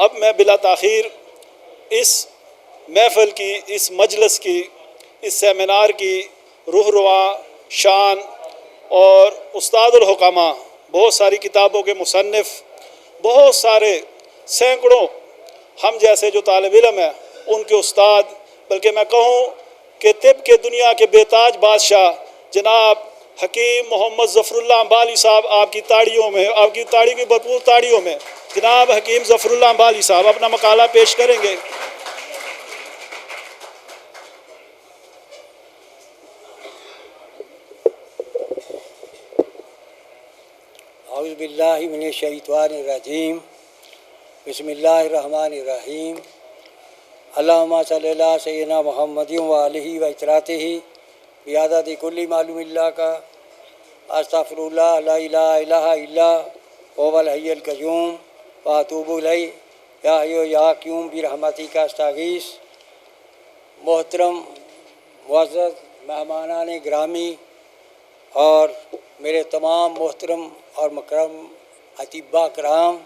اب میں بلا تاخیر اس محفل کی، اس مجلس کی، اس سیمینار کی روح رواں شان اور استاد الحکامہ، بہت ساری کتابوں کے مصنف، بہت سارے سینکڑوں ہم جیسے جو طالب علم ہیں ان کے استاد، بلکہ میں کہوں کہ طب کے دنیا کے بے تاج بادشاہ جناب حکیم محمد ظفر اللہ امبالی صاحب، آپ کی تاڑیوں میں، آپ کی تاڑی کی بھرپور تاڑیوں میں جناب حکیم ظفر اللہ امبالی صاحب اپنا مقالہ پیش کریں گے۔ اعوذ باللہ من الشیطان الرجیم، بسم اللہ الرحمن الرحیم، اللہم صلی اللہ سیدنا محمد و آلہ و اطراطہ بیعدد کل معلوم اللہ کا، استغفر اللہ لا الہ الا الا هو الحی القیوم واتوب الیہ، یا حی یا قیوم برحمتک استغیث۔ محترم معزز مہمانان گرامی اور میرے تمام محترم اور مکرم اطباء کرام،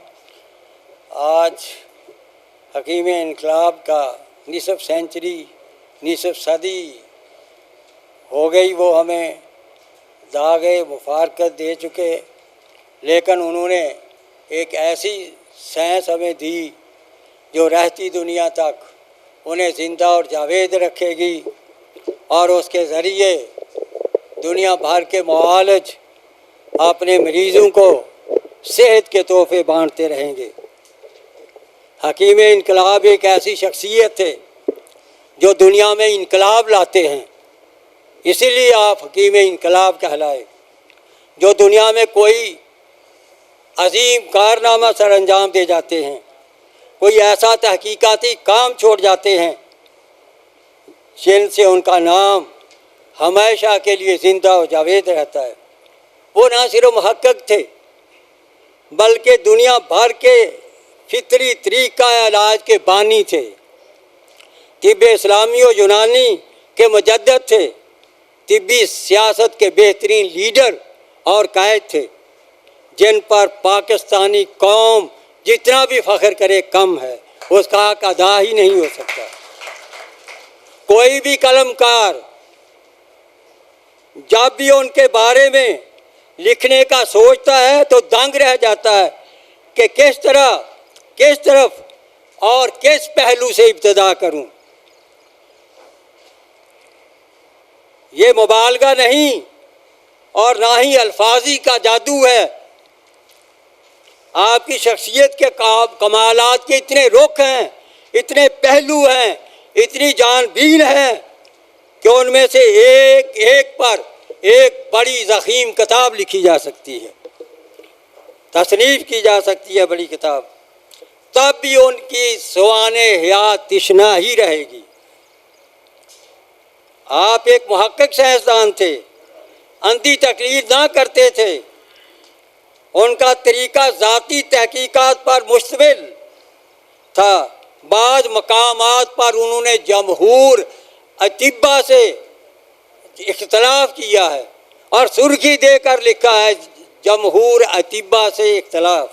آج حکیم انقلاب کا نصف سینچری، نصف صدی ہو گئی، وہ ہمیں داغ مفارقت دے چکے، لیکن انہوں نے ایک ایسی سائنس ہمیں دی جو رہتی دنیا تک انہیں زندہ اور جاوید رکھے گی، اور اس کے ذریعے دنیا بھر کے معالج اپنے مریضوں کو صحت کے تحفے بانٹتے رہیں گے۔ حکیم انقلاب ایک ایسی شخصیت ہے جو دنیا میں انقلاب لاتے ہیں، اسی لیے آپ حکیم انقلاب کہلائے۔ جو دنیا میں کوئی عظیم کارنامہ سر انجام دے جاتے ہیں، کوئی ایسا تحقیقاتی کام چھوڑ جاتے ہیں جن سے ان کا نام ہمیشہ کے لیے زندہ و جاوید رہتا ہے۔ وہ نہ صرف محقق تھے بلکہ دنیا بھر کے فطری طریقہ علاج کے بانی تھے، طب اسلامی و یونانی کے مجدد تھے، طبی سیاست کے بہترین لیڈر اور قائد تھے، جن پر پاکستانی قوم جتنا بھی فخر کرے کم ہے، اس کا حق ادا ہی نہیں ہو سکتا۔ کوئی بھی قلم کار جب بھی ان کے بارے میں لکھنے کا سوچتا ہے تو دنگ رہ جاتا ہے کہ کس طرح، کس طرف اور کس پہلو سے ابتدا کروں۔ یہ مبالغہ نہیں اور نہ ہی الفاظی کا جادو ہے۔ آپ کی شخصیت کے کمالات کے اتنے رخ ہیں، اتنے پہلو ہیں، اتنی جان بین ہیں کہ ان میں سے ایک ایک پر ایک بڑی ضخیم کتاب لکھی جا سکتی ہے، تصنیف کی جا سکتی ہے بڑی کتاب، تب بھی ان کی سوان حیات تشنا ہی رہے گی۔ آپ ایک محقق سائنسدان تھے، اندھی تقلید نہ کرتے تھے، ان کا طریقہ ذاتی تحقیقات پر مشتمل تھا۔ بعض مقامات پر انہوں نے جمہور اطباء سے اختلاف کیا ہے اور سرخی دے کر لکھا ہے جمہور اطباء سے اختلاف۔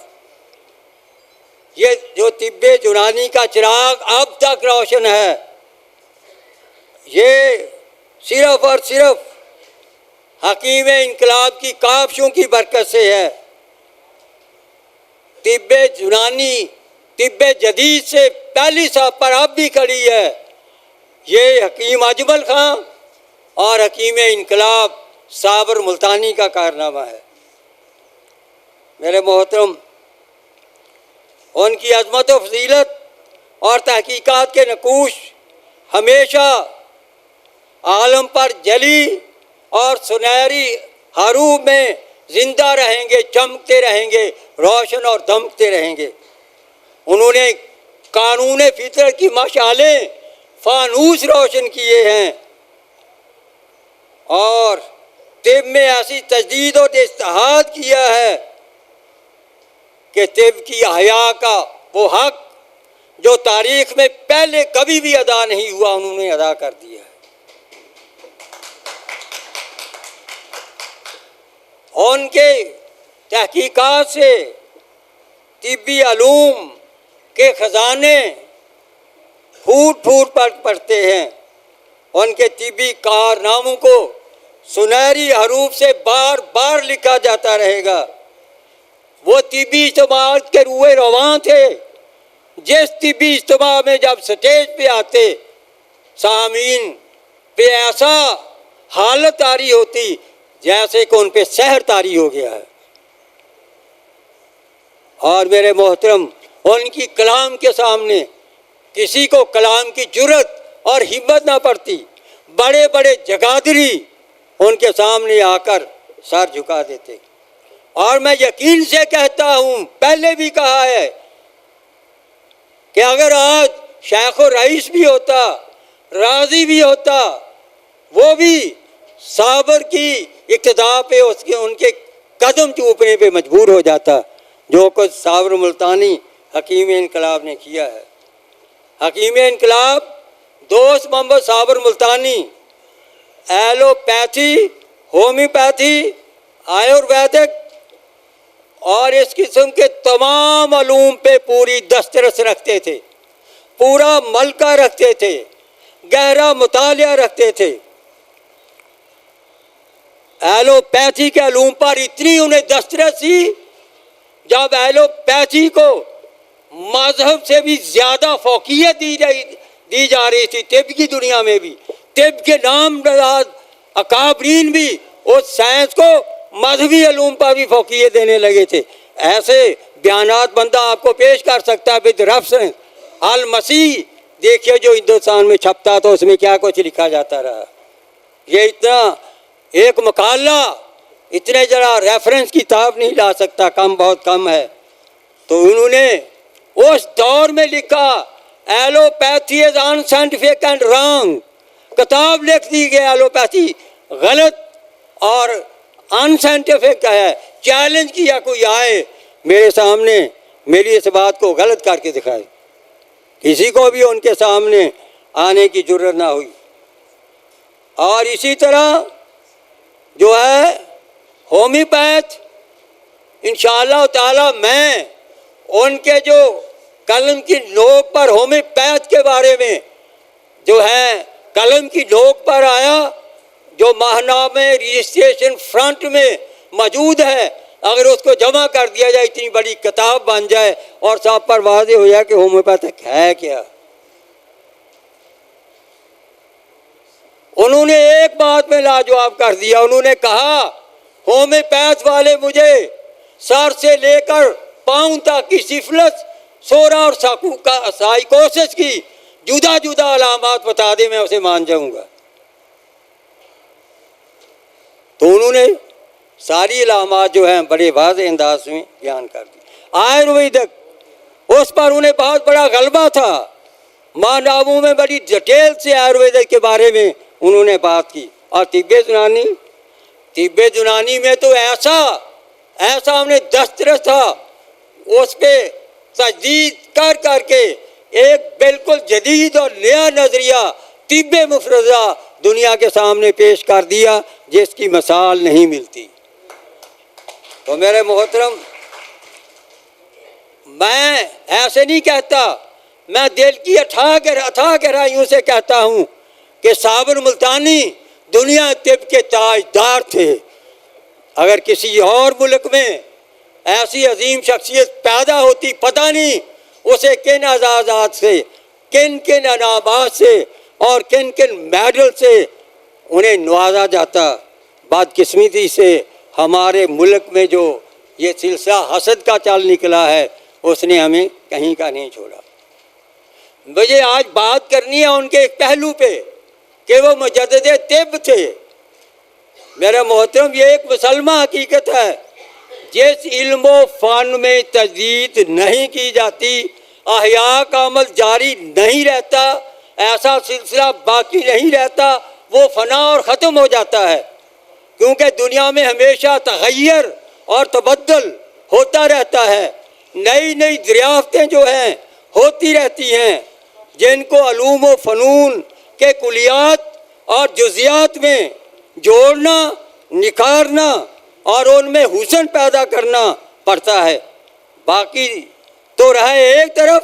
یہ جو طب یونانی کا چراغ اب تک روشن ہے، یہ صرف اور صرف حکیم انقلاب کی کاوشوں کی برکت سے ہے۔ طب یونانی طب جدید سے پہلی صف پر اب بھی کھڑی ہے، یہ حکیم اجمل خان اور حکیم انقلاب صابر ملتانی کا کارنامہ ہے۔ میرے محترم، ان کی عظمت و فضیلت اور تحقیقات کے نقوش ہمیشہ عالم پر جلی اور سنہری حروف میں زندہ رہیں گے، چمکتے رہیں گے، روشن اور دمکتے رہیں گے۔ انہوں نے قانون فطرت کی مشعلیں فانوس روشن کیے ہیں اور طب میں ایسی تجدید اور اجتہاد کیا ہے کہ طب کی احیاء کا وہ حق جو تاریخ میں پہلے کبھی بھی ادا نہیں ہوا، انہوں نے ادا کر دیا ہے۔ ان کے تحقیقات سے طبی علوم کے خزانے پھوٹ پھوٹ پر پڑتے ہیں، ان کے طبی کارناموں کو سنہری حروف سے بار بار لکھا جاتا رہے گا۔ وہ طبی اجتماعات کے روئے رواں تھے، جس طبی اجتماع میں جب سٹیج پہ آتے سامعین پہ ایسا حالت طاری ہوتی جیسے کہ ان پہ سحر طاری ہو گیا ہے۔ اور میرے محترم، ان کی کلام کے سامنے کسی کو کلام کی جرت اور ہمت نہ پڑتی، بڑے بڑے جگادری ان کے سامنے آ کر سر جھکا دیتے۔ اور میں یقین سے کہتا ہوں، پہلے بھی کہا ہے کہ اگر آج شیخ و رئیس بھی ہوتا، راضی بھی ہوتا، وہ بھی صابر کی اقتدا پہ ان کے قدم چومنے پہ مجبور ہو جاتا، جو کچھ صابر ملتانی حکیم انقلاب نے کیا ہے۔ حکیم انقلاب دوست محمد صابر ملتانی ایلوپیتھی، ہومیوپیتھی، آیورویدک اور اس قسم کے تمام علوم پہ پوری دسترس رکھتے تھے، پورا ملکہ رکھتے تھے، گہرا مطالعہ رکھتے تھے۔ ایلوپیتھی کے علوم پر اتنی انہیں دسترس تھی، جب ایلوپیتھی کو مذہب سے بھی زیادہ فوقیت دی جا رہی تھی، طب کی دنیا میں بھی، طب کے نام نہاد اکابرین بھی اس سائنس کو مذہبی علوم پر بھی فوقیت دینے لگے تھے۔ ایسے بیانات بندہ آپ کو پیش کر سکتا ہے ود ریفرنس المسیح، دیکھیے جو ہندوستان میں چھپتا تو اس میں کیا کچھ لکھا جاتا رہا۔ یہ اتنا ایک مقالہ اتنے ذرا ریفرنس کتاب نہیں لا سکتا، کم بہت کم ہے۔ تو انہوں نے اس دور میں لکھا allopathy is in scientific and wrong, کتاب لکھ دی گئی ایلوپیتھی غلط اور ان سائنٹیفک ہے۔ چیلنج کیا کوئی آئے میرے سامنے میری اس بات کو غلط کر کے دکھائے، کسی کو بھی ان کے سامنے آنے کی جرت نہ ہوئی۔ اور اسی طرح جو ہے ہومیوپیتھ، انشاءاللہ تعالی میں ان کے جو قلم کی نوک پر ہومیوپیتھ کے بارے میں جو ہے قلم کی نوک پر آیا، جو ماہنامے رجسٹریشن فرنٹ میں موجود ہے، اگر اس کو جمع کر دیا جائے اتنی بڑی کتاب بن جائے اور سب پر واضح ہو جائے کہ ہومیوپیتھک ہے کیا۔ انہوں نے ایک بات میں لاجواب کر دیا، انہوں نے کہا ہومیوپیتھ والے مجھے سر سے لے کر پاؤں تک کی سفلس، سورا اور سائیکوسس کی جدا جدا علامات بتا دے، میں اسے مان جاؤں گا۔ تو انہوں نے ساری علامات جو ہیں بڑے واضح انداز میں بیان کر دی۔ آیورویدک، اس پر انہیں بہت بڑا غلبہ تھا، ماہناموں میں بڑی ڈیٹیل سے آیورویدک کے بارے میں انہوں نے بات کی۔ اور طب یونانی میں تو ایسا ہم نے دسترس تھا، اس پہ تجدید کر کر کے ایک بالکل جدید اور نیا نظریہ طب مفرزہ دنیا کے سامنے پیش کر دیا، جس کی مثال نہیں ملتی۔ تو میرے محترم، میں ایسے نہیں کہتا، میں دل کی اتھا گہرائیوں سے کہتا ہوں کہ صابر ملتانی دنیا طب کے تاجدار تھے۔ اگر کسی اور ملک میں ایسی عظیم شخصیت پیدا ہوتی، پتہ نہیں اسے کن اعزازات سے، کن کن انعامات سے اور کن کن میڈل سے انہیں نوازا جاتا۔ بدقسمتی سے ہمارے ملک میں جو یہ سلسلہ حسد کا چل نکلا ہے، اس نے ہمیں کہیں کا نہیں چھوڑا۔ مجھے آج بات کرنی ہے ان کے ایک پہلو پہ کہ وہ مجدد طب تھے۔ میرا محترم، یہ ایک مسلمہ حقیقت ہے، جس علم و فن میں تجدید نہیں کی جاتی، احیاء کا عمل جاری نہیں رہتا، ایسا سلسلہ باقی نہیں رہتا، وہ فنا اور ختم ہو جاتا ہے۔ کیونکہ دنیا میں ہمیشہ تغیر اور تبدل ہوتا رہتا ہے، نئی نئی دریافتیں جو ہیں ہوتی رہتی ہیں، جن کو علوم و فنون کے کلیات اور جزیات میں جوڑنا، نکھارنا اور ان میں حسن پیدا کرنا پڑتا ہے۔ باقی تو رہے ایک طرف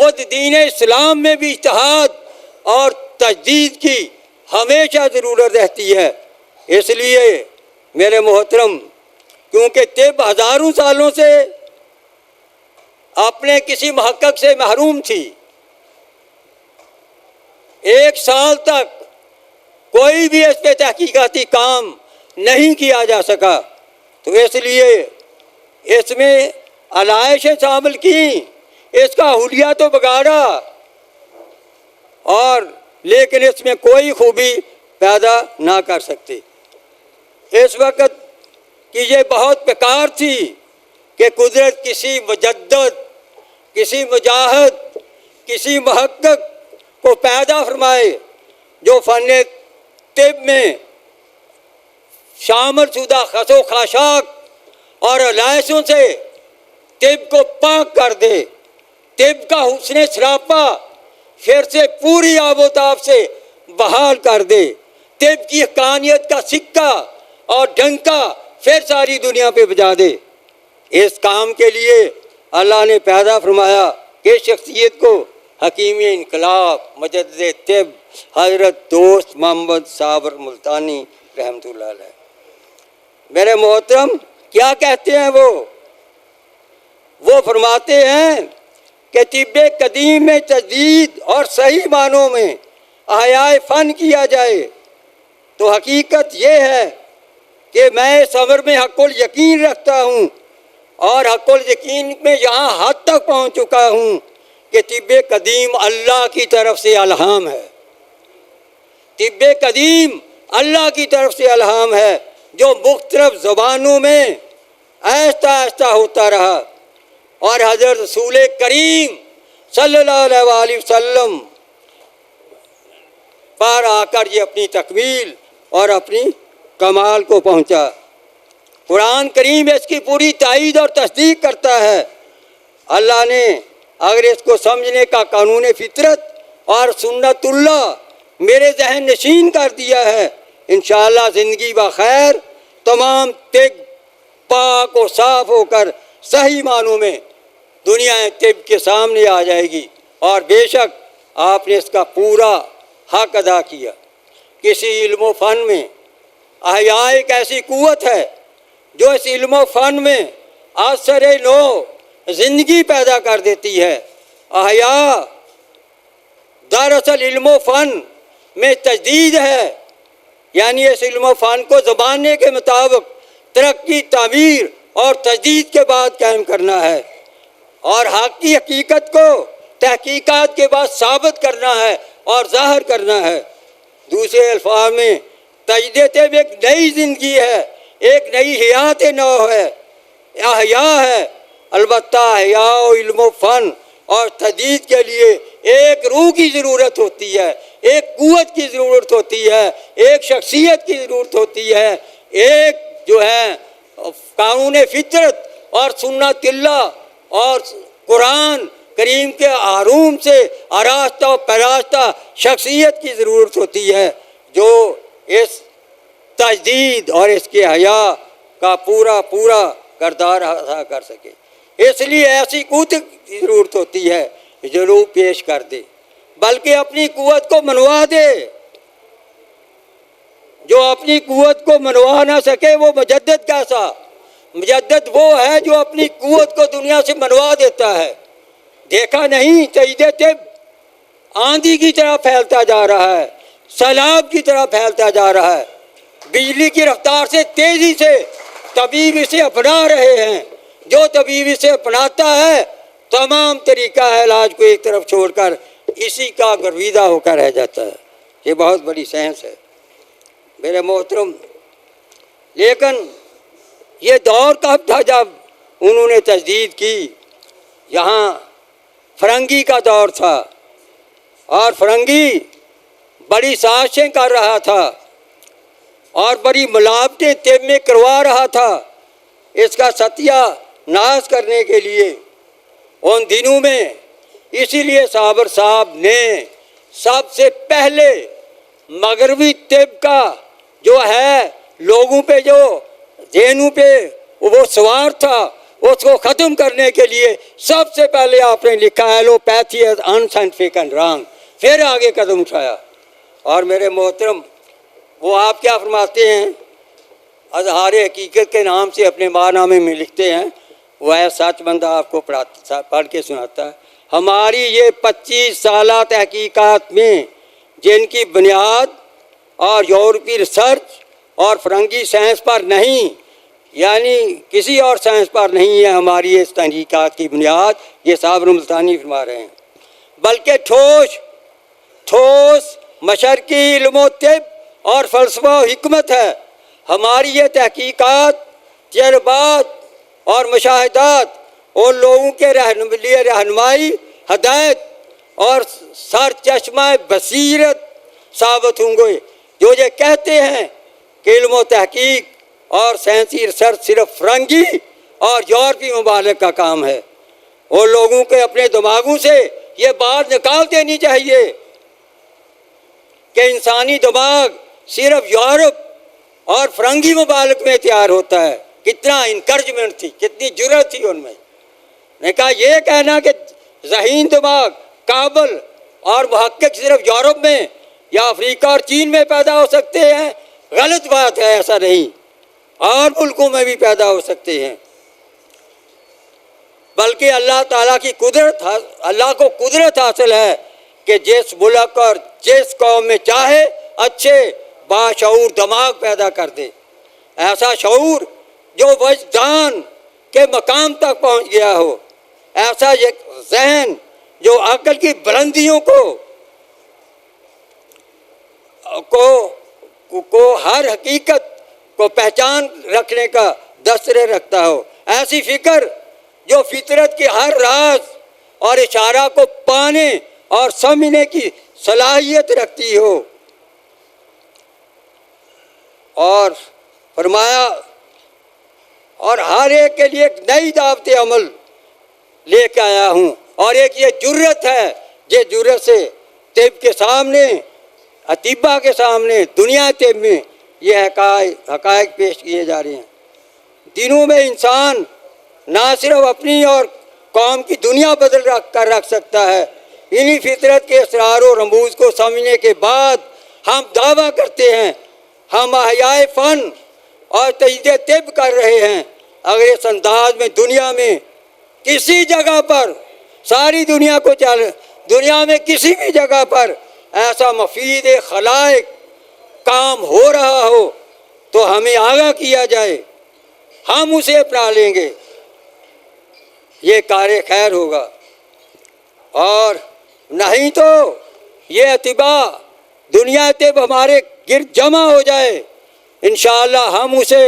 خود دین اسلام میں بھی اجتہاد اور تجدید کی ہمیشہ ضرورت رہتی ہے۔ اس لیے میرے محترم، کیونکہ طب ہزاروں سالوں سے اپنے کسی محقق سے محروم تھی، 1 سال تک کوئی بھی اس پہ تحقیقاتی کام نہیں کیا جا سکا، تو اس لیے اس میں علائشیں شامل کی، اس کا حلیہ تو بگاڑا، اور لیکن اس میں کوئی خوبی پیدا نہ کر سکتے۔ اس وقت کی یہ بہت بیکار تھی کہ قدرت کسی مجدد، کسی مجاہد، کسی محقق کو پیدا فرمائے جو فن طب میں شامل شدہ خس و خاشاک اور علائشوں سے طب کو پاک کر دے، طب کا حسن سراپا پھر سے پوری آب و تاب سے بحال کر دے، طب کی حقانیت کا سکہ اور ڈنکا پھر ساری دنیا پہ بجا دے۔ اس کام کے لیے اللہ نے پیدا فرمایا کہ شخصیت کو حکیم انقلاب مجدد طب حضرت دوست محمد صابر ملتانی رحمۃ اللہ علیہ۔ میرے محترم، کیا کہتے ہیں وہ فرماتے ہیں کہ طب قدیم میں تجدید اور صحیح معنوں میں احیاء فن کیا جائے تو حقیقت یہ ہے کہ میں اس امر میں حق الیقین رکھتا ہوں، اور حق الیقین میں یہاں حد تک پہنچ چکا ہوں کہ طب قدیم اللہ کی طرف سے الہام ہے، طب قدیم اللہ کی طرف سے الہام ہے جو مختلف زبانوں میں آہستہ آہستہ ہوتا رہا، اور حضرت رسول کریم صلی اللہ علیہ وآلہ وسلم پر آ کر یہ اپنی تکمیل اور اپنی کمال کو پہنچا۔ قرآن کریم اس کی پوری تائید اور تصدیق کرتا ہے۔ اللہ نے اگر اس کو سمجھنے کا قانون فطرت اور سنت اللہ میرے ذہن نشین کر دیا ہے، انشاءاللہ زندگی بخیر تمام طب پاک و صاف ہو کر صحیح معنوں میں دنیا طب کے سامنے آ جائے گی، اور بے شک آپ نے اس کا پورا حق ادا کیا۔ کسی علم و فن میں احیاء ایک ایسی قوت ہے جو اس علم و فن میں اثر نو زندگی پیدا کر دیتی ہے۔ احیاء دراصل علم و فن میں تجدید ہے، یعنی اس علم و فن کو زمانے کے مطابق ترقی، تعمیر اور تجدید کے بعد قائم کرنا ہے، اور حق کی حقیقت کو تحقیقات کے بعد ثابت کرنا ہے اور ظاہر کرنا ہے۔ دوسرے الفاظ میں تجدید طب ایک نئی زندگی ہے، ایک نئی حیات نو ہے، احیاء ہے۔ البتہ احیاء و علم و فن اور تجدید کے لیے ایک روح کی ضرورت ہوتی ہے، ایک قوت کی ضرورت ہوتی ہے، ایک شخصیت کی ضرورت ہوتی ہے، ایک جو ہے قانون فطرت اور سنت اللہ اور قرآن کریم کے علوم سے آراستہ و پیراستہ شخصیت کی ضرورت ہوتی ہے جو اس تجدید اور اس کے حیا کا پورا کردار ادا کر سکے۔ اس لیے ایسی قوت کی ضرورت ہوتی ہے جو روح پیش کر دے، بلکہ اپنی قوت کو منوا دے۔ جو اپنی قوت کو منوا نہ سکے وہ مجدد کیسا؟ مجدد وہ ہے جو اپنی قوت کو دنیا سے منوا دیتا ہے۔ دیکھا نہیں تجدید طب آندھی کی طرح پھیلتا جا رہا ہے، سیلاب کی طرح پھیلتا جا رہا ہے، بجلی کی رفتار سے تیزی سے طبیب اسے اپنا رہے ہیں۔ جو طبیب اسے اپناتا ہے تمام طریقہ علاج کو ایک طرف چھوڑ کر اسی کا گرویدہ ہو کر رہ جاتا ہے۔ یہ بہت بڑی سائنس ہے میرے محترم۔ لیکن یہ دور کب تھا جب انہوں نے تجدید کی؟ یہاں فرنگی کا دور تھا، اور فرنگی بڑی سازشیں کر رہا تھا اور بڑی ملاوٹیں طب میں کروا رہا تھا اس کا ستیہ ناش کرنے کے لیے۔ ان دنوں میں اسی لیے صابر صاحب نے سب سے پہلے مغربی طب کا جو ہے لوگوں پہ جو ذہنوں پہ وہ سوار تھا، اس کو ختم کرنے کے لیے سب سے پہلے آپ نے لکھا ایلوپیتھی از انسائنٹیفک اینڈ رانگ، پھر آگے قدم اٹھایا۔ اور میرے محترم، وہ آپ کیا فرماتے ہیں، اظہار حقیقت کے نام سے اپنے ماہنامے میں لکھتے ہیں، وہ ہے سچ بندہ آپ کو پڑھ کے سناتا ہے، ہماری یہ 25 سالہ تحقیقات میں جن کی بنیاد اور یورپی ریسرچ اور فرنگی سائنس پر نہیں، یعنی کسی اور سائنس پر نہیں ہے ہماری اس تحقیقات کی بنیاد، یہ صابر ملتانی فرما رہے ہیں، بلکہ ٹھوس مشرقی علم و طب اور فلسفہ و حکمت ہے۔ ہماری یہ تحقیقات، تجربات اور مشاہدات ان لوگوں کے لیے رہنمائی، ہدایت اور سر چشمہ بصیرت ثابت ہوں گے، جو یہ کہتے ہیں کہ علم و تحقیق اور سائنسی ریسرچ صرف فرنگی اور یورپی ممالک کا کام ہے۔ ان لوگوں کے اپنے دماغوں سے یہ بات نکال دینی چاہیے کہ انسانی دماغ صرف یورپ اور فرنگی ممالک میں تیار ہوتا ہے۔ کتنا انکریجمنٹ تھی، کتنی جرأت تھی ان میں نے کہا یہ کہنا کہ ذہین دماغ کابل اور محقق صرف یورپ میں یا افریقہ اور چین میں پیدا ہو سکتے ہیں، غلط بات ہے، ایسا نہیں، اور ملکوں میں بھی پیدا ہو سکتے ہیں، بلکہ اللہ تعالیٰ کی قدرت، اللہ کو قدرت حاصل ہے کہ جس ملک اور جس قوم میں چاہے اچھے باشعور دماغ پیدا کر دے، ایسا شعور جو وجدان کے مقام تک پہنچ گیا ہو، ایسا ایک ذہن جو عقل کی بلندیوں کو ہر حقیقت کو پہچان رکھنے کا دستور رکھتا ہو، ایسی فکر جو فطرت کے ہر راز اور اشارہ کو پانے اور سمجھنے کی صلاحیت رکھتی ہو۔ اور فرمایا اور ہر ایک کے لیے ایک نئی دعوت عمل لے کے آیا ہوں، اور ایک یہ جرت ہے، یہ جرت سے طب کے سامنے، اطباء کے سامنے، دنیا طب میں یہ حقائق پیش کیے جا رہے ہیں۔ دنوں میں انسان نہ صرف اپنی اور قوم کی دنیا بدل کر رکھ سکتا ہے، انہی فطرت کے اسرار و رموز کو سمجھنے کے بعد ہم دعویٰ کرتے ہیں ہم احیاء فن اور تجدید طب کر رہے ہیں۔ اگر اس انداز میں دنیا میں کسی جگہ پر، ساری دنیا کو دنیا میں کسی بھی جگہ پر ایسا مفید خلائق کام ہو رہا ہو تو ہمیں آگاہ کیا جائے، ہم اسے اپنا لیں گے، یہ کار خیر ہوگا، اور نہیں تو یہ اطباء دنیا طب ہمارے گرد جمع ہو جائے، انشاءاللہ ہم اسے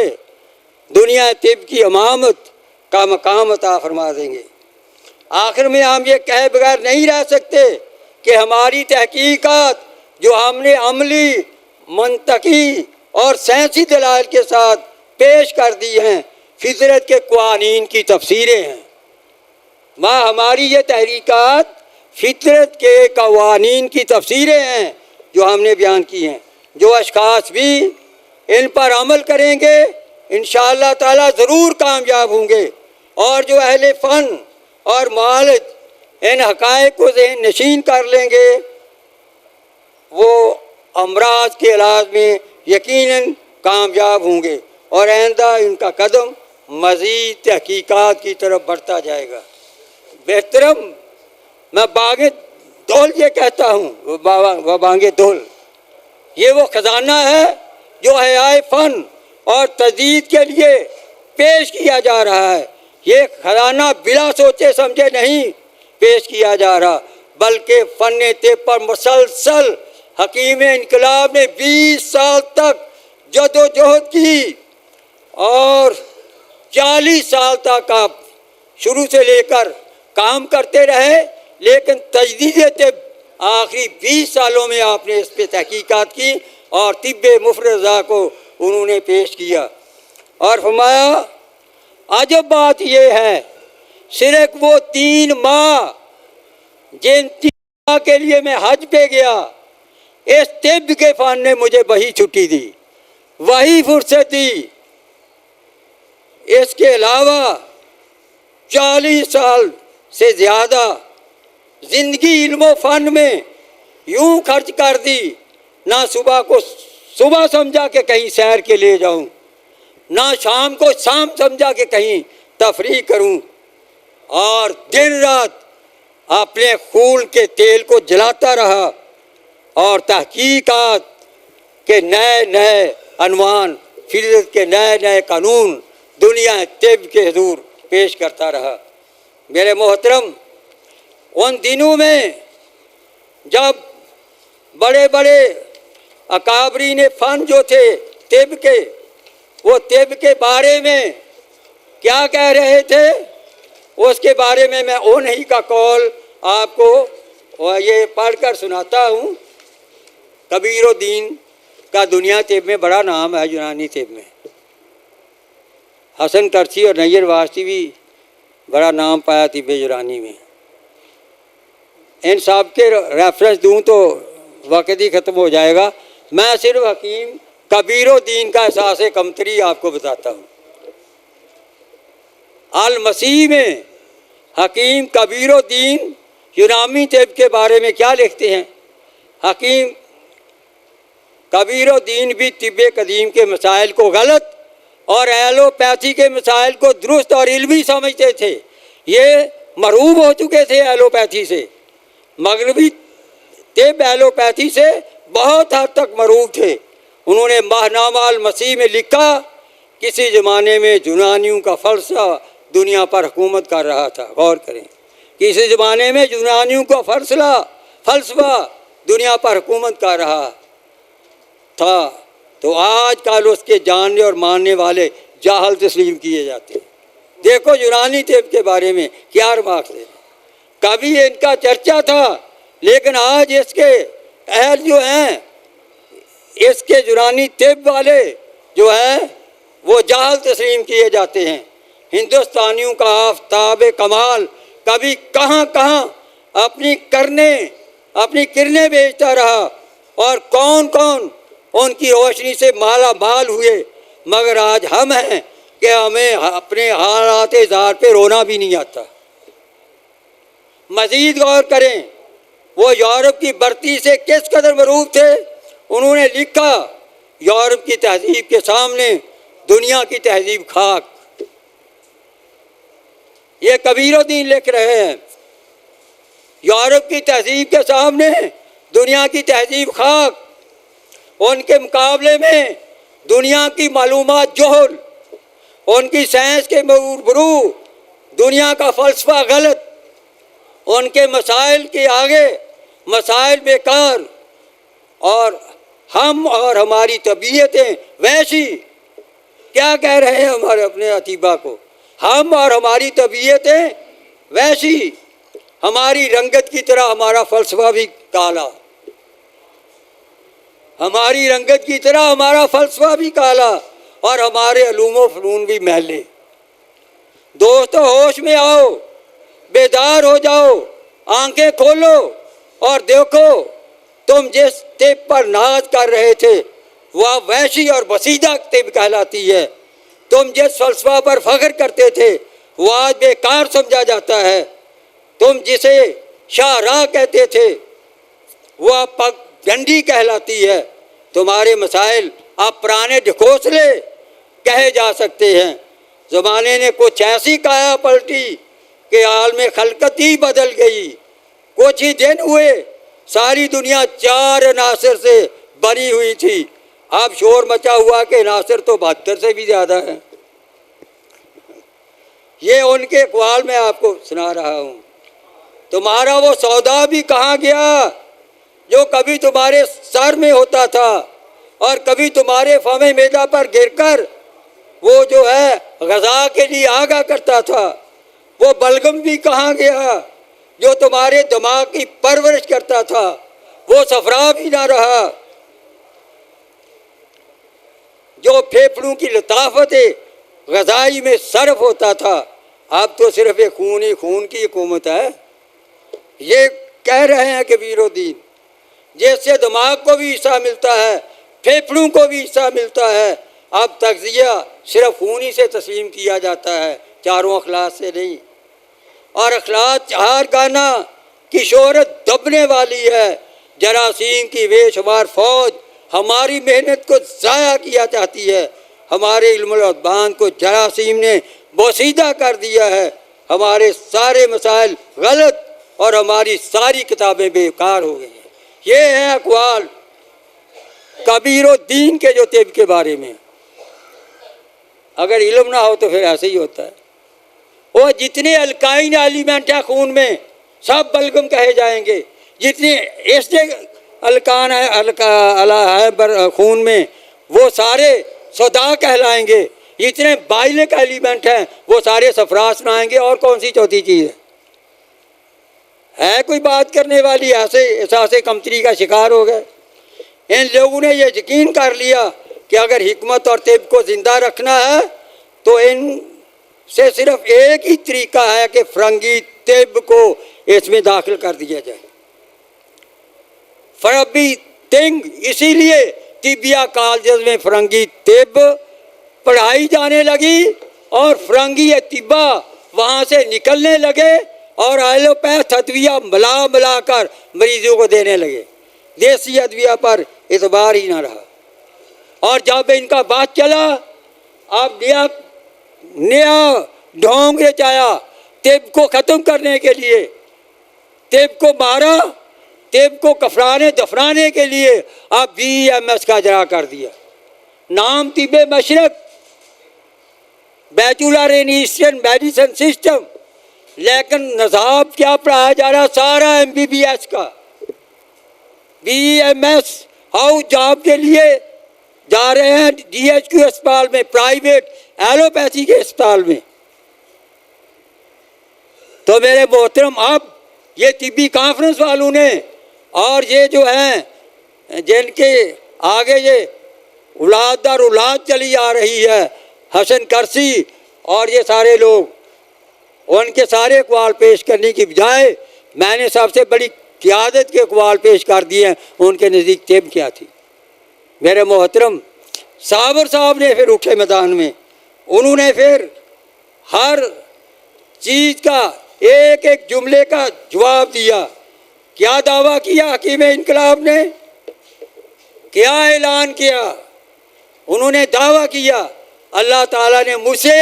دنیا طب کی امامت کا مقام عطا فرما دیں گے۔ آخر میں ہم یہ کہے بغیر نہیں رہ سکتے کہ ہماری تحقیقات جو ہم نے عملی، منطقی اور سائنسی دلائل کے ساتھ پیش کر دی ہیں، فطرت کے قوانین کی تفسیریں ہیں۔ ہماری یہ تحریکات فطرت کے قوانین کی تفسیریں ہیں جو ہم نے بیان کی ہیں۔ جو اشخاص بھی ان پر عمل کریں گے انشاءاللہ تعالیٰ ضرور کامیاب ہوں گے، اور جو اہل فن اور معالج ان حقائق کو ذہن نشین کر لیں گے وہ امراض کے علاج میں یقیناً کامیاب ہوں گے، اور آئندہ ان کا قدم مزید تحقیقات کی طرف بڑھتا جائے گا۔ بہترم، میں بانگ دول یہ کہتا ہوں، وہ بانگ دول یہ وہ خزانہ ہے جو احیاء فن اور تجدید کے لیے پیش کیا جا رہا ہے۔ یہ خزانہ بلا سوچے سمجھے نہیں پیش کیا جا رہا، بلکہ فن طب پر مسلسل حکیم انقلاب نے 20 سال تک جد و جہد کی، اور 40 سال تک آپ شروع سے لے کر کام کرتے رہے، لیکن تجدید طب آخری 20 سالوں میں آپ نے اس پہ تحقیقات کی اور طب مفرزہ کو انہوں نے پیش کیا۔ اور فرمایا عجب بات یہ ہے، صرف وہ 3 ماہ جن 3 ماہ کے لیے میں حج پہ گیا، اس طب کے فن نے مجھے وہی چھٹی دی، وہی فرصت دی۔ اس کے علاوہ 40 سال سے زیادہ زندگی علم و فن میں یوں خرچ کر دی، نہ صبح کو صبح سمجھا کہ کہیں سیر کے لے جاؤں، نہ شام کو شام سمجھا کہ کہیں تفریح کروں، اور دن رات اپنے خون کے تیل کو جلاتا رہا اور تحقیقات کے نئے نئے عنوان، فزکس کے نئے نئے قانون دنیا طب کے حضور پیش کرتا رہا۔ میرے محترم، ان دنوں میں جب بڑے بڑے اکابرین فن جو تھے طب کے، وہ طب کے بارے میں کیا کہہ رہے تھے، اس کے بارے میں انہی کا قول آپ کو یہ پڑھ کر سناتا ہوں۔ کبیر الدین کا دنیا طب میں بڑا نام ہے، یونانی طب میں حسن کرسی اور نیر واسطی بھی بڑا نام پایا طب یونانی میں۔ ان سب کے ریفرنس دوں تو وقت ہی ختم ہو جائے گا، میں صرف حکیم کبیر الدین کا احساس کمتری آپ کو بتاتا ہوں۔ المسیح میں حکیم کبیر الدین یونانی طب کے بارے میں کیا لکھتے ہیں؟ حکیم کبیر الدین بھی طب قدیم کے مسائل کو غلط اور ایلوپیتھی کے مسائل کو درست اور علمی سمجھتے تھے۔ یہ مرعوب ہو چکے تھے ایلوپیتھی سے، مغربی طب ایلوپیتھی سے بہت حد تک مرعوب تھے۔ انہوں نے ماہنامہ المسیح میں لکھا، کسی زمانے میں یونانیوں کا فلسفہ دنیا پر حکومت کر رہا تھا۔ غور کریں، کسی زمانے میں یونانیوں کا فلسفہ دنیا پر حکومت کر رہا تھا، تو آج کل اس کے جاننے اور ماننے والے جاہل تسلیم کیے جاتے ہیں۔ دیکھو یونانی طب کے بارے میں کیا ریمارکس ہے۔ کبھی ان کا چرچا تھا، لیکن آج اس کے اہل جو ہیں، اس کے یونانی طب والے جو ہیں، وہ جاہل تسلیم کیے جاتے ہیں۔ ہندوستانیوں کا آفتاب کمال کبھی کہاں کہاں اپنی کرنیں بیچتا رہا، اور کون کون ان کی روشنی سے مالا مال ہوئے، مگر آج ہم ہیں کہ ہمیں اپنے حالات ذات پہ رونا بھی نہیں آتا۔ مزید غور کریں، وہ یورپ کی برتی سے کس قدر مرعوب تھے۔ انہوں نے لکھا، یورپ کی تہذیب کے سامنے دنیا کی تہذیب خاک۔ یہ کبیر الدین لکھ رہے ہیں، یورپ کی تہذیب کے سامنے دنیا کی تہذیب خاک، ان کے مقابلے میں دنیا کی معلومات جہل، ان کی سائنس کے برو، دنیا کا فلسفہ غلط، ان کے مسائل کے آگے مسائل بیکار، اور ہم اور ہماری طبیعتیں ویسی۔ کیا کہہ رہے ہیں ہمارے اپنے اطباء کو؟ ہم اور ہماری طبیعتیں ویسی، ہماری رنگت کی طرح ہمارا فلسفہ بھی کالا، ہماری رنگت کی طرح ہمارا فلسفہ بھی کالا، اور ہمارے علوم و فنون بھی میلے۔ دوستو، ہوش میں آؤ، بیدار ہو جاؤ، آنکھیں کھولو اور دیکھو، تم جس طب پر ناز کر رہے تھے وہ وحشی اور بسیدہ طب کہلاتی ہے۔ تم جس فلسفہ پر فخر کرتے تھے وہ آج بیکار سمجھا جاتا ہے۔ تم جسے شاہراہ کہتے تھے وہ اب پگ ڈنڈی کہلاتی ہے۔ تمہارے مسائل اب پرانے ڈھکوسلے کہے جا سکتے ہیں۔ زمانے نے کچھ ایسی کایا پلٹی کہ عالم خلقت ہی بدل گئی۔ کچھ ہی دن ہوئے ساری دنیا 4 عناصر سے بنی ہوئی تھی، اب شور مچا ہوا کہ عناصر تو 72 سے بھی زیادہ ہیں۔ یہ ان کے اقوال میں آپ کو سنا رہا ہوں۔ تمہارا وہ سودا بھی کہاں گیا جو کبھی تمہارے سر میں ہوتا تھا اور کبھی تمہارے فم معدہ پر گر کر وہ جو ہے غذا کے لیے آگاہ کرتا تھا۔ وہ بلغم بھی کہاں گیا جو تمہارے دماغ کی پرورش کرتا تھا، وہ صفرا بھی نہ رہا جو پھیپھڑوں کی لطافت غذائی میں صرف ہوتا تھا۔ اب تو صرف ایک خون کی حکومت ہے۔ یہ کہہ رہے ہیں کبیر الدین، جیسے دماغ کو بھی حصہ ملتا ہے، پھیپھڑوں کو بھی حصہ ملتا ہے، اب تغذیہ صرف خون ہی سے تسلیم کیا جاتا ہے، چاروں اخلاق سے نہیں۔ اور اخلاق چہار گانا کی شہرت دبنے والی ہے۔ جراثیم کی بے شمار فوج ہماری محنت کو ضائع کیا چاہتی ہے۔ ہمارے علم الادبان کو جراثیم نے بوسیدہ کر دیا ہے۔ ہمارے سارے مسائل غلط اور ہماری ساری کتابیں بیکار ہو گئی ہیں۔ یہ ہیں اقوال کبیر الدین کے جو طب کے بارے میں۔ اگر علم نہ ہو تو پھر ایسے ہی ہوتا ہے۔ وہ جتنے الکائن ایلیمنٹ ہیں خون میں سب بلغم کہے جائیں گے، جتنے ایسڈ الکان ہے خون میں وہ سارے سودا کہلائیں گے، جتنے بائلک ایلیمنٹ ہیں وہ سارے صفراء سنائیں گے۔ اور کون سی چوتھی چیز ہے کوئی بات کرنے والی؟ ایسے احساس کمتری کا شکار ہو گئے۔ ان لوگوں نے یہ یقین کر لیا کہ اگر حکمت اور طب کو زندہ رکھنا ہے تو ان سے صرف ایک ہی طریقہ ہے کہ فرنگی طب کو اس میں داخل کر دیا جائے۔ فربی تنگ، اسی لیے طبیہ کالجز میں فرنگی طب پڑھائی جانے لگی اور فرنگی طبہ وہاں سے نکلنے لگے اور ایلوپیتھ ادویہ ملا کر مریضوں کو دینے لگے۔ دیسی ادویہ پر اعتبار ہی نہ رہا۔ اور جب ان کا بات چلا، اب نیا ڈھونگ رچایا طب کو ختم کرنے کے لیے، طب کو مارا، طب کو کفرانے دفرانے کے لیے اب BMS کا اجرا کر دیا۔ نام طب مشرق، بیچولر ان ایسٹرن میڈیسن سسٹم، لیکن نصاب کیا پڑھایا جا رہا؟ سارا MBBS کا۔ BMS ہاؤس جاب کے لیے جا رہے ہیں DHQ اسپتال میں، پرائیویٹ ایلوپیتھی کے اسپتال میں۔ تو میرے محترم، اب یہ طبی کانفرنس والوں نے اور یہ جو ہیں جن کے آگے یہ اولاد در اولاد چلی آ رہی ہے، حسن کرسی اور یہ سارے لوگ، ان کے سارے اقوال پیش کرنے کی بجائے میں نے سب سے بڑی قیادت کے اقوال پیش کر دیے ہیں۔ ان کے نزدیک طب کیا تھی؟ میرے محترم، صابر صاحب نے پھر اٹھے میدان میں، انہوں نے پھر ہر چیز کا ایک ایک جملے کا جواب دیا۔ کیا دعویٰ کیا حکیم انقلاب نے؟ کیا اعلان کیا؟ انہوں نے دعویٰ کیا اللہ تعالیٰ نے مجھ سے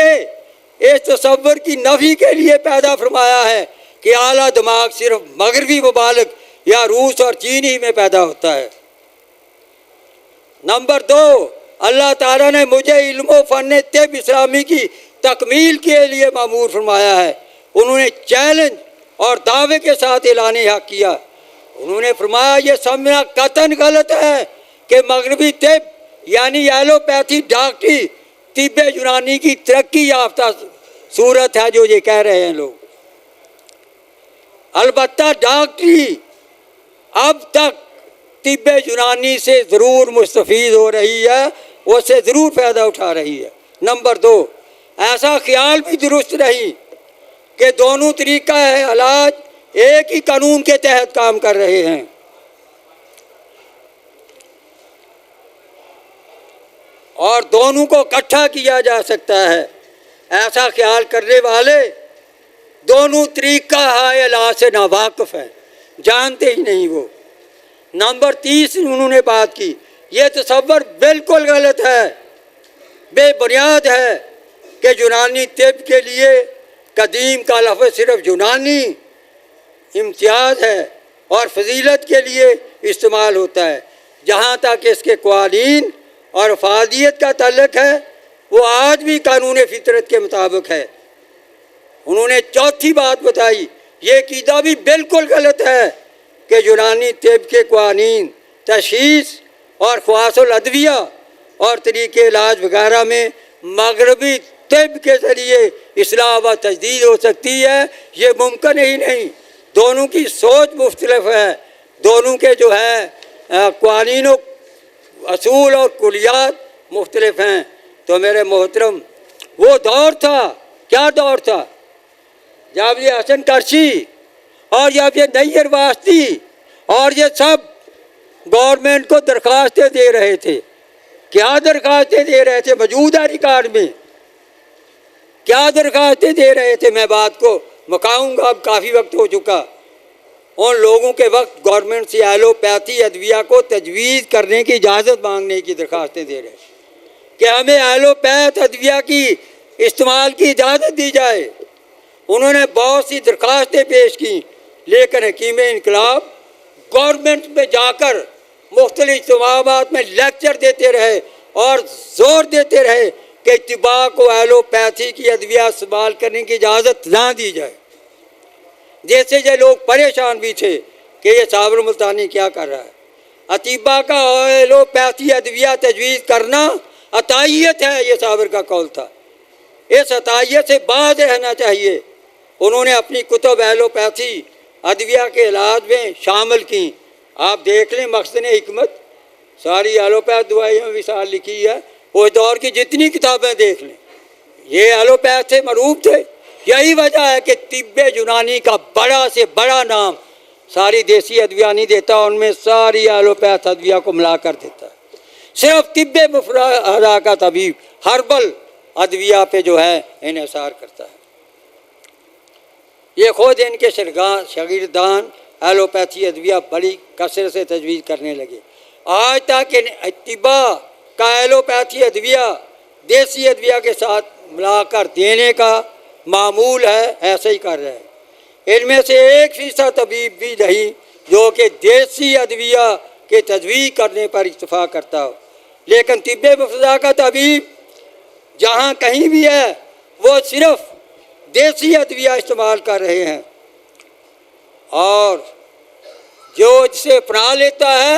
اس تصور کی نفی کے لیے پیدا فرمایا ہے کہ اعلیٰ دماغ صرف مغربی ممالک یا روس اور چین ہی میں پیدا ہوتا ہے۔ نمبر 2، اللہ تعالیٰ نے مجھے علم و فن طب اسلامی کی تکمیل کے لیے مأمور فرمایا ہے۔ انہوں نے چیلنج اور دعوے کے ساتھ اعلان حق کیا۔ انہوں نے فرمایا یہ سمجھنا قطعاً غلط ہے کہ مغربی طب یعنی ایلوپیتھی ڈاکٹری طب یونانی کی ترقی یافتہ صورت ہے جو یہ کہہ رہے ہیں لوگ۔ البتہ ڈاکٹری اب تک طب یونانی سے ضرور مستفید ہو رہی ہے، اس سے ضرور فائدہ اٹھا رہی ہے۔ نمبر 2، ایسا خیال بھی درست نہیں کہ دونوں طریقہ علاج ایک ہی قانون کے تحت کام کر رہے ہیں۔ اور دونوں کو اکٹھا کیا جا سکتا ہے۔ ایسا خیال کرنے والے دونوں طریقہ علاج سے ناواقف ہیں، جانتے ہی نہیں وہ۔ نمبر 30 انہوں نے بات کی، یہ تصور بالکل غلط ہے، بے بنیاد ہے کہ یونانی طب کے لیے قدیم کا لفظ صرف یونانی امتیاز ہے اور فضیلت کے لیے استعمال ہوتا ہے۔ جہاں تک اس کے قوانین اور افادیت کا تعلق ہے وہ آج بھی قانون فطرت کے مطابق ہے۔ انہوں نے چوتھی بات بتائی، یہ عقیدہ بھی بالکل غلط ہے کہ یونانی طب کے قوانین، تشخیص اور خواص الادویہ اور طریقے علاج وغیرہ میں مغربی طب کے ذریعے اصلاح و تجدید ہو سکتی ہے۔ یہ ممکن ہی نہیں، دونوں کی سوچ مختلف ہے، دونوں کے جو ہے قوانین و اصول اور کلیات مختلف ہیں۔ تو میرے محترم، وہ دور تھا، کیا دور تھا جب یہ حسن کرشی اور جب یہ نیر واسطی اور یہ سب گورنمنٹ کو درخواستیں دے رہے تھے۔ کیا درخواستیں دے رہے تھے؟ موجود ہے ریکارڈ میں کیا درخواستیں دے رہے تھے، میں بات کو مکاؤں گا، اب کافی وقت ہو چکا، ان لوگوں کے وقت گورنمنٹ سے ایلوپیتھی ادویہ کو تجویز کرنے کی اجازت مانگنے کی درخواستیں دے رہے ہیں کہ ہمیں ایلوپیتھ ادویہ کی استعمال کی اجازت دی جائے۔ انہوں نے بہت سی درخواستیں پیش کی، لیکن حکیم انقلاب گورنمنٹ میں جا کر مختلف اجتماعات میں لیکچر دیتے رہے اور زور دیتے رہے کہ طباء کو ایلوپیتھی کی ادویہ استعمال کرنے کی اجازت نہ دی جائے۔ جیسے یہ لوگ پریشان بھی تھے کہ یہ صابر ملتانی کیا کر رہا ہے۔ اطباء کا ایلوپیتھی ادویہ تجویز کرنا عطائیت ہے، یہ صابر کا قول تھا، اس عطائیت سے باز رہنا چاہیے۔ انہوں نے اپنی کتب ایلوپیتھی ادویہ کے علاج میں شامل کی۔ آپ دیکھ لیں مخزن حکمت، ساری ایلوپیتھ دوائیوں میں مثال لکھی ہے، اس دور کی جتنی کتابیں دیکھ لیں، یہ ایلوپیتھ سے معروف تھے۔ یہی وجہ ہے کہ طب یونانی کا بڑا سے بڑا نام ساری دیسی ادویہ نہیں دیتا، ان میں ساری ایلوپیتھ ادویہ کو ملا کر دیتا ہے۔ صرف طب مفردہ کا طبیب ہربل ادویہ پہ جو ہے انحصار کرتا ہے۔ یہ خود ان کے شاگردان ایلوپیتھی ادویہ بڑی کثرت سے تجویز کرنے لگے۔ آج تک طباء کا ایلوپیتھی ادویہ دیسی ادویہ کے ساتھ ملا کر دینے کا معمول ہے، ایسے ہی کر رہے ہیں۔ ان میں سے 1% طبیب بھی نہیں جو کہ دیسی ادویہ کے تجویز کرنے پر اتفاق کرتا ہو، لیکن طب مفردہ کا طبیب جہاں کہیں بھی ہے وہ صرف دیسی ادویہ استعمال کر رہے ہیں، اور جو جسے اپنا لیتا ہے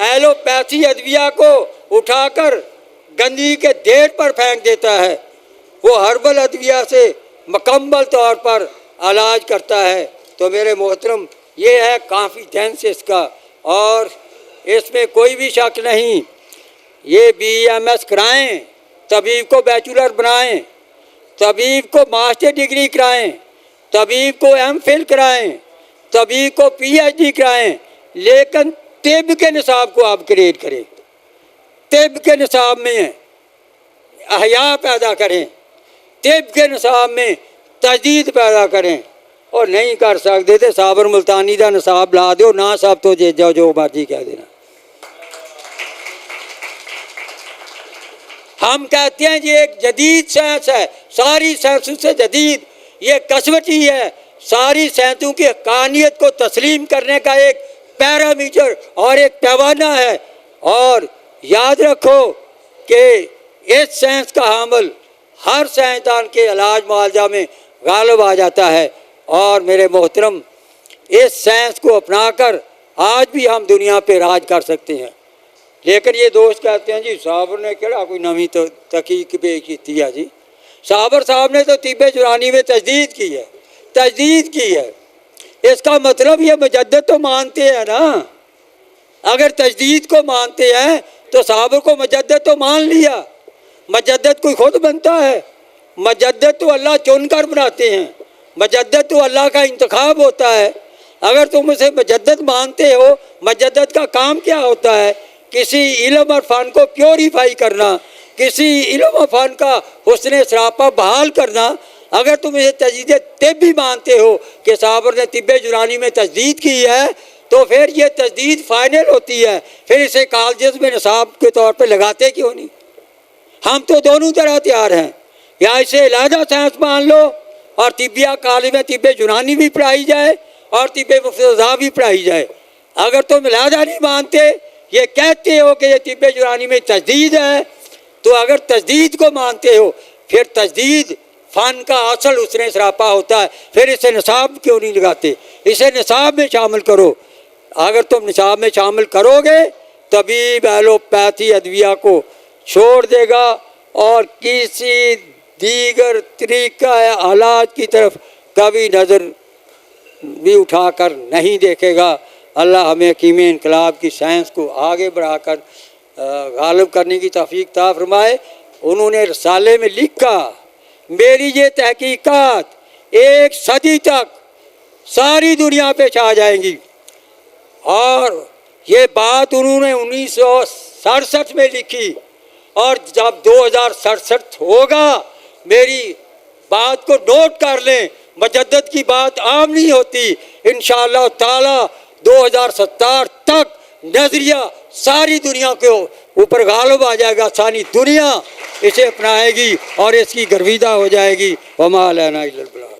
ایلوپیتھی ادویہ کو اٹھا کر گندگی کے ڈھیر پر پھینک دیتا ہے، وہ ہربل ادویہ سے مکمل طور پر علاج کرتا ہے۔ تو میرے محترم یہ ہے کانفیڈینس اس کا، اور اس میں کوئی بھی شک نہیں۔ یہ BMS کرائیں، طبیب کو بیچلر بنائیں، طبیب کو ماسٹر ڈگری کرائیں، طبیب کو MPhil کرائیں، طبیب کو PhD کرائیں، لیکن طب کے نصاب کو اپ گریڈ کریں، طب کے نصاب میں احیاء پیدا کریں، طب کے نصاب میں تجدید پیدا کریں، اور نہیں کر سکتے تھے صابر ملتانی کا نصاب لا دو، نہ صاحب تو جو مرضی کہہ دینا۔ ہم کہتے ہیں یہ ایک جدید سائنس ہے، ساری سائنسوں سے جدید، یہ کسوٹی ہے، ساری سائنسوں کی حقانیت کو تسلیم کرنے کا ایک پیرامیٹر اور ایک پیمانہ ہے۔ اور یاد رکھو کہ اس سائنس کا حامل ہر سائنسدان کے علاج معالجہ میں غالب آ جاتا ہے، اور میرے محترم اس سائنس کو اپنا کر آج بھی ہم دنیا پہ راج کر سکتے ہیں۔ لیکن یہ دوست کہتے ہیں جی صابر نے کہڑا کوئی نویں تحقیق پیش کی ہے، جی صابر صاحب نے تو طب یونانی میں تجدید کی ہے۔ اس کا مطلب یہ مجدد تو مانتے ہیں نا، اگر تجدید کو مانتے ہیں تو صابر کو مجدد تو مان لیا۔ مجدد کوئی خود بنتا ہے؟ مجدد تو اللہ چن کر بناتے ہیں، مجدد تو اللہ کا انتخاب ہوتا ہے۔ اگر تم اسے مجدد مانتے ہو، مجدد کا کام کیا ہوتا ہے؟ کسی علم اور فن کو پیوریفائی کرنا، کسی علم اور فن کا حسن سراپا بحال کرنا۔ اگر تم اسے تجدید طب بھی مانتے ہو کہ صابر نے طب یونانی میں تجدید کی ہے، تو پھر یہ تجدید فائنل ہوتی ہے، پھر اسے کالجز میں نصاب کے طور پہ لگاتے کیوں نہیں؟ ہم تو دونوں طرح تیار ہیں، یا اسے علیحدہ سائنس مان لو اور طبیہ کالج میں طب یونانی بھی پڑھائی جائے اور طب مفردہ بھی پڑھائی جائے۔ اگر تم علیحدہ نہیں مانتے، یہ کہتے ہو کہ یہ طب یونانی میں تجدید ہے، تو اگر تجدید کو مانتے ہو پھر تجدید فن کا اصل حسن سراپا ہوتا ہے، پھر اسے نصاب کیوں نہیں لگاتے؟ اسے نصاب میں شامل کرو۔ اگر تم نصاب میں شامل کرو گے، طبیب ایلوپیتھی ادویہ کو چھوڑ دے گا اور کسی دیگر طریقہ علاج کی طرف کبھی نظر بھی اٹھا کر نہیں دیکھے گا۔ اللہ ہمیں حکیم انقلاب کی سائنس کو آگے بڑھا کر غالب کرنے کی توفیق عطا فرمائے۔ انہوں نے رسالے میں لکھا، میری یہ تحقیقات 1 صدی تک ساری دنیا پہ چھا جائیں گی۔ اور یہ بات انہوں نے 1967 میں لکھی، اور جب 2067 ہوگا، میری بات کو نوٹ کر لیں، مجدد کی بات عام نہیں ہوتی. انشاءاللہ تعالی 2070 تک نظریہ ساری دنیا کے اوپر غالب آ جائے گا. ساری دنیا اسے اپنائے گی اور اس کی گرویدہ ہو جائے گی. وما علینا الا البلاغ.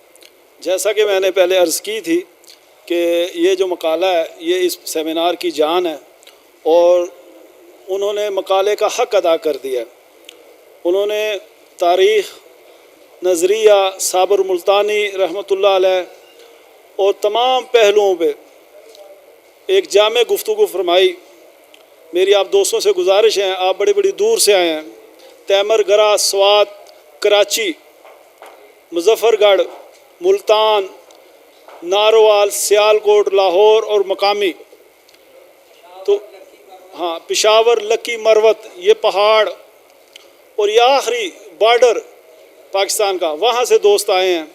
جیسا کہ میں نے پہلے عرض کی تھی کہ یہ جو مقالہ ہے یہ اس سیمینار کی جان ہے، اور انہوں نے مقالے کا حق ادا کر دیا. انہوں نے تاریخ، نظریہ، صابر ملتانی رحمۃ اللہ علیہ اور تمام پہلوؤں پہ ایک جامع گفتگو فرمائی. میری آپ دوستوں سے گزارش ہے، آپ بڑی بڑی دور سے آئے ہیں، تیمر گرا، سوات، کراچی، مظفر گڑھ، ملتان، ناروال، سیالکوٹ، لاہور اور مقامی، تو ہاں پشاور، لکی، مروت، یہ پہاڑ اور یہ آخری بارڈر پاکستان کا، وہاں سے دوست آئے ہیں.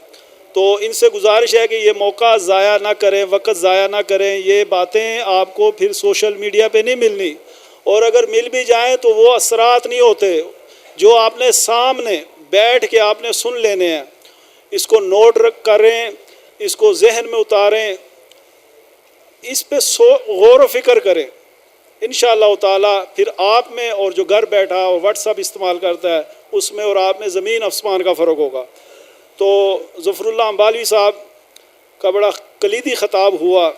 تو ان سے گزارش ہے کہ یہ موقع ضائع نہ کریں، وقت ضائع نہ کریں. یہ باتیں آپ کو پھر سوشل میڈیا پہ نہیں ملنی، اور اگر مل بھی جائیں تو وہ اثرات نہیں ہوتے جو آپ نے سامنے بیٹھ کے آپ نے سن لینے ہیں. اس کو نوٹ کریں، اس کو ذہن میں اتاریں، اس پہ غور و فکر کریں. انشاءاللہ تعالی پھر آپ میں اور جو گھر بیٹھا اور واٹس ایپ استعمال کرتا ہے اس میں اور آپ میں زمین آسمان کا فرق ہوگا. تو ظفر اللہ امبالوی صاحب کا بڑا کلیدی خطاب ہوا،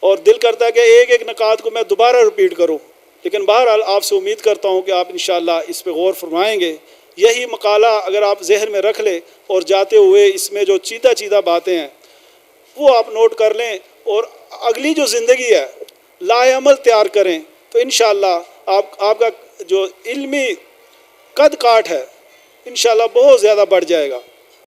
اور دل کرتا ہے کہ ایک ایک نکات کو میں دوبارہ رپیٹ کروں، لیکن بہرحال آپ سے امید کرتا ہوں کہ آپ انشاءاللہ اس پہ غور فرمائیں گے. یہی مقالہ اگر آپ ذہن میں رکھ لیں اور جاتے ہوئے اس میں جو چیدہ باتیں ہیں وہ آپ نوٹ کر لیں، اور اگلی جو زندگی ہے لائے عمل تیار کریں، تو انشاءاللہ آپ کا جو علمی قد کاٹ ہے انشاءاللہ بہت زیادہ بڑھ جائے گا.